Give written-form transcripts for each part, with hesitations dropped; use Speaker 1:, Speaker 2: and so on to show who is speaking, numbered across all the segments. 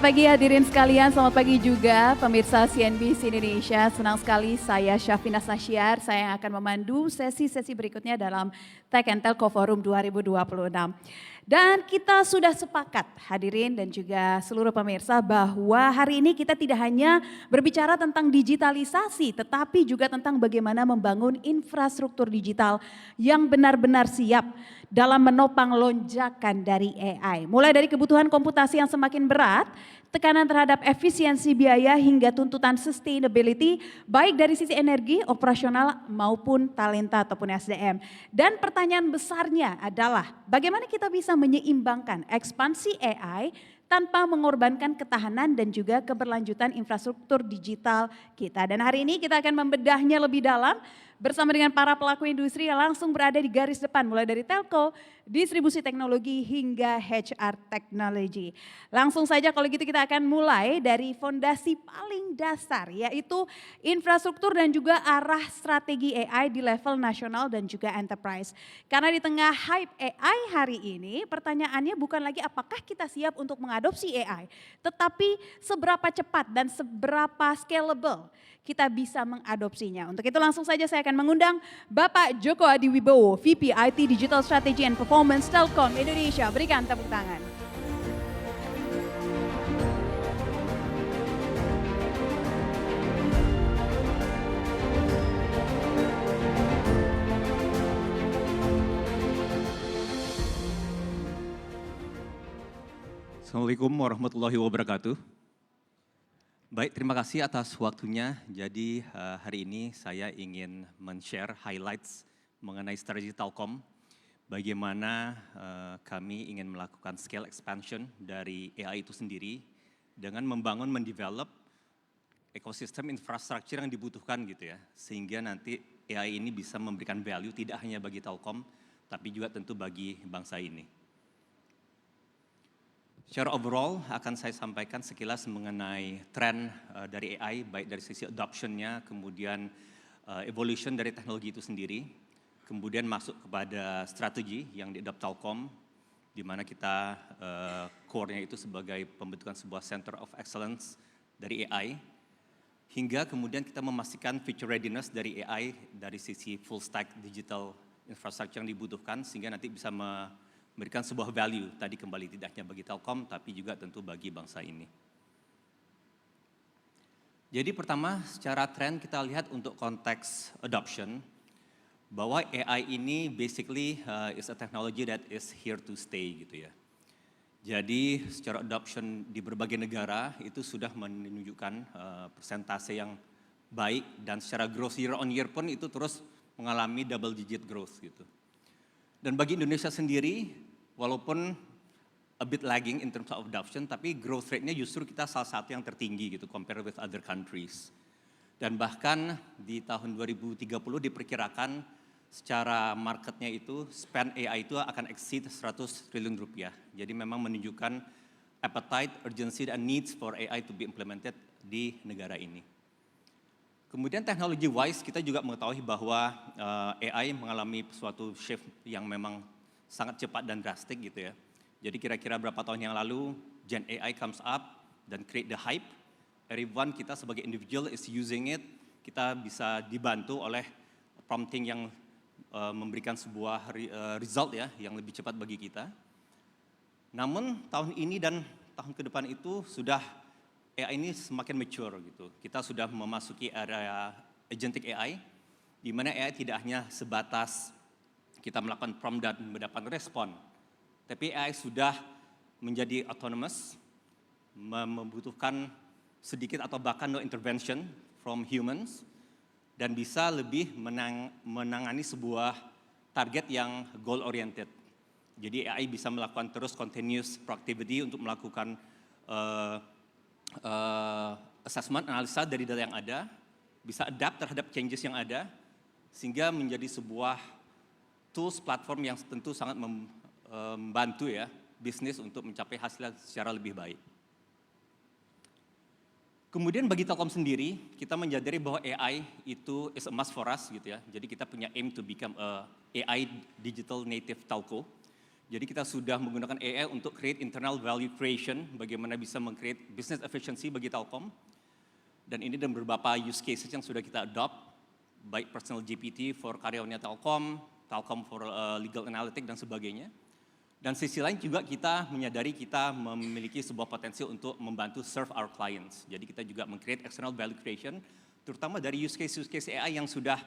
Speaker 1: pagi hadirin sekalian, selamat pagi juga pemirsa CNBC Indonesia. Senang sekali saya Syafina Sasyar, saya yang akan memandu sesi-sesi berikutnya dalam Tech and Telco Forum 2026. Dan kita sudah sepakat hadirin dan juga seluruh pemirsa bahwa hari ini kita tidak hanya berbicara tentang digitalisasi tetapi juga tentang bagaimana membangun infrastruktur digital yang benar-benar siap dalam menopang lonjakan dari AI. Mulai dari kebutuhan komputasi yang semakin berat, tekanan terhadap efisiensi biaya hingga tuntutan sustainability baik dari sisi energi, operasional maupun talenta ataupun SDM. Dan pertanyaan besarnya adalah bagaimana kita bisa menyeimbangkan ekspansi AI tanpa mengorbankan ketahanan dan juga keberlanjutan infrastruktur digital kita. Dan hari ini kita akan membedahnya lebih dalam bersama dengan para pelaku industri yang langsung berada di garis depan mulai dari telco, distribusi teknologi hingga HR teknologi. Langsung saja kalau gitu kita akan mulai dari fondasi paling dasar yaitu infrastruktur dan juga arah strategi AI di level nasional dan juga enterprise. Karena di tengah hype AI hari ini pertanyaannya bukan lagi apakah kita siap untuk mengadopsi AI, tetapi seberapa cepat dan seberapa scalable kita bisa mengadopsinya. Untuk itu langsung saja saya akan mengundang Bapak Joko Adiwibowo, VP IT Digital Strategy and Performance Telkom Indonesia. Berikan tepuk tangan.
Speaker 2: Assalamualaikum warahmatullahi wabarakatuh. Baik, terima kasih atas waktunya. Jadi hari ini saya ingin men-share highlights mengenai strategi Telkom. Bagaimana kami ingin melakukan scale expansion dari AI itu sendiri dengan membangun, mendevelop ekosistem infrastruktur yang dibutuhkan gitu ya. Sehingga nanti AI ini bisa memberikan value tidak hanya bagi Telkom, tapi juga tentu bagi bangsa ini. Secara overall akan saya sampaikan sekilas mengenai tren dari AI, baik dari sisi adoption-nya, kemudian evolution dari teknologi itu sendiri, kemudian masuk kepada strategi yang di-adopt Telkom, di mana kita core-nya itu sebagai pembentukan sebuah Center of Excellence dari AI, hingga kemudian kita memastikan future readiness dari AI dari sisi full stack digital infrastructure yang dibutuhkan, sehingga nanti bisa memberikan sebuah value, tadi kembali tidak hanya bagi Telkom, tapi juga tentu bagi bangsa ini. Jadi pertama, secara tren kita lihat untuk konteks adoption, bahwa AI ini basically is a technology that is here to stay gitu ya. Jadi secara adoption di berbagai negara itu sudah menunjukkan persentase yang baik, dan secara growth year on year pun itu terus mengalami double digit growth gitu. Dan bagi Indonesia sendiri, walaupun a bit lagging in terms of adoption, tapi growth rate-nya justru kita salah satu yang tertinggi gitu compare with other countries. Dan bahkan di tahun 2030 diperkirakan secara marketnya itu spend AI itu akan exceed 100 triliun rupiah. Jadi memang menunjukkan appetite, urgency, and needs for AI to be implemented di negara ini. Kemudian teknologi wise kita juga mengetahui bahwa AI mengalami suatu shift yang memang sangat cepat dan drastik gitu ya. Jadi kira-kira berapa tahun yang lalu Gen AI comes up dan create the hype. Everyone kita sebagai individual is using it. Kita bisa dibantu oleh prompting yang memberikan sebuah result ya yang lebih cepat bagi kita. Namun tahun ini dan tahun ke depan itu sudah AI ini semakin mature gitu. Kita sudah memasuki area agentic AI, di mana AI tidak hanya sebatas kita melakukan prompt dan mendapatkan respon, tapi AI sudah menjadi autonomous, membutuhkan sedikit atau bahkan no intervention from humans, dan bisa lebih menangani sebuah target yang goal oriented. Jadi AI bisa melakukan terus continuous productivity untuk melakukan assessment, analisa dari data yang ada, bisa adapt terhadap changes yang ada, sehingga menjadi sebuah tools platform yang tentu sangat membantu ya bisnis untuk mencapai hasil secara lebih baik. Kemudian bagi Telkom sendiri, kita menyadari bahwa AI itu is a must for us gitu ya. Jadi kita punya aim to become a AI digital native telco, Jadi kita sudah menggunakan AI untuk create internal value creation, bagaimana bisa meng-create business efficiency bagi Telkom. Dan ini dan beberapa use cases yang sudah kita adopt, baik personal GPT for karyawannya Telkom, Telkom for legal analytics dan sebagainya. Dan sisi lain juga kita menyadari kita memiliki sebuah potensi untuk membantu serve our clients. Jadi kita juga meng-create external value creation, terutama dari use case AI yang sudah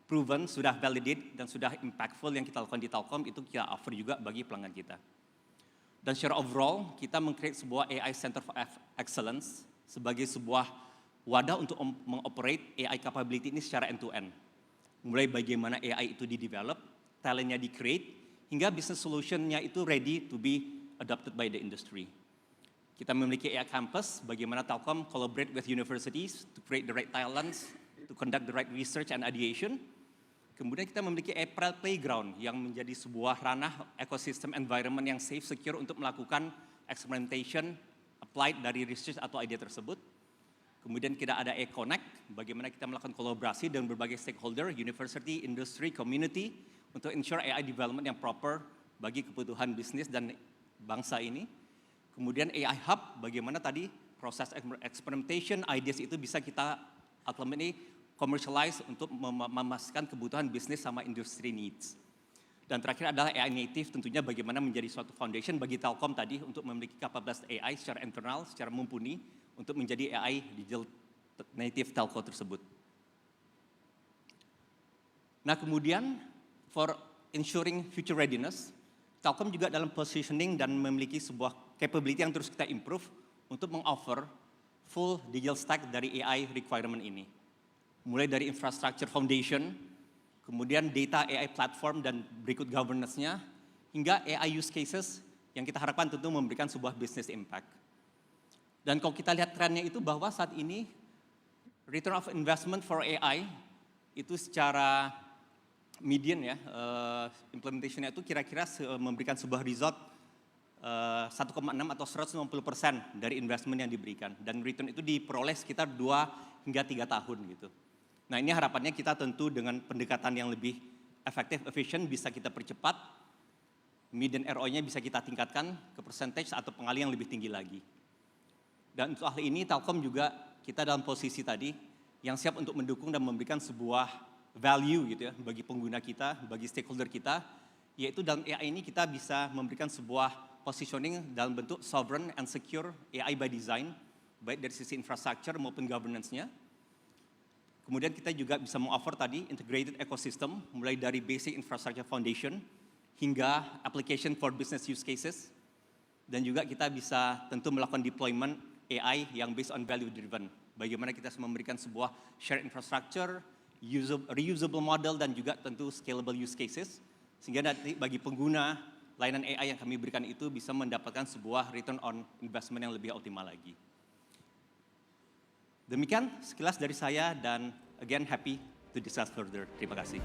Speaker 2: proven, sudah validate, dan sudah impactful yang kita lakukan di Telkom, itu kita offer juga bagi pelanggan kita. Dan secara overall, kita meng-create sebuah AI Center for Excellence sebagai sebuah wadah untuk mengoperate AI capability ini secara end-to-end. Mulai bagaimana AI itu di-develop, talentnya di-create, hingga business solution-nya itu ready to be adopted by the industry. Kita memiliki AI Campus, bagaimana Telkom collaborate with universities to create the right talents, to conduct the right research and ideation. Kemudian kita memiliki AI Playground yang menjadi sebuah ranah ekosistem environment yang safe, secure untuk melakukan experimentation applied dari research atau ide tersebut. Kemudian kita ada AI Connect, bagaimana kita melakukan kolaborasi dengan berbagai stakeholder, university, industry, community, untuk ensure AI development yang proper bagi kebutuhan bisnis dan bangsa ini. Kemudian AI Hub, bagaimana tadi proses experimentation, ideas itu bisa kita ultimately commercialize untuk memastikan kebutuhan bisnis sama industry needs. Dan terakhir adalah AI native, tentunya bagaimana menjadi suatu foundation bagi Telkom tadi untuk memiliki kapasitas AI secara internal, secara mumpuni untuk menjadi AI digital native telco tersebut. Nah kemudian for ensuring future readiness, Telkom juga dalam positioning dan memiliki sebuah capability yang terus kita improve untuk meng-offer full digital stack dari AI requirement ini. Mulai dari infrastructure foundation, kemudian data AI platform dan berikut governance-nya, hingga AI use cases yang kita harapkan tentu memberikan sebuah business impact. Dan kalau kita lihat trennya itu bahwa saat ini return of investment for AI itu secara median ya, implementation-nya itu kira-kira memberikan sebuah result 1,6 atau 150% dari investment yang diberikan. Dan return itu diperoleh sekitar 2 hingga 3 tahun gitu. Nah ini harapannya kita tentu dengan pendekatan yang lebih efektif, efisien bisa kita percepat, median ROI-nya bisa kita tingkatkan ke percentage atau pengalihan yang lebih tinggi lagi. Dan untuk hal ini Telkom juga kita dalam posisi tadi yang siap untuk mendukung dan memberikan sebuah value gitu ya bagi pengguna kita, bagi stakeholder kita, yaitu dalam AI ini kita bisa memberikan sebuah positioning dalam bentuk sovereign and secure AI by design, baik dari sisi infrastructure maupun governance-nya. Kemudian kita juga bisa meng-offer tadi integrated ecosystem, mulai dari basic infrastructure foundation hingga application for business use cases. Dan juga kita bisa tentu melakukan deployment AI yang based on value driven. Bagaimana kita memberikan sebuah shared infrastructure, reusable model, dan juga tentu scalable use cases. Sehingga nanti bagi pengguna layanan AI yang kami berikan itu bisa mendapatkan sebuah return on investment yang lebih optimal lagi. Demikian sekilas dari saya dan again happy to discuss further. Terima kasih.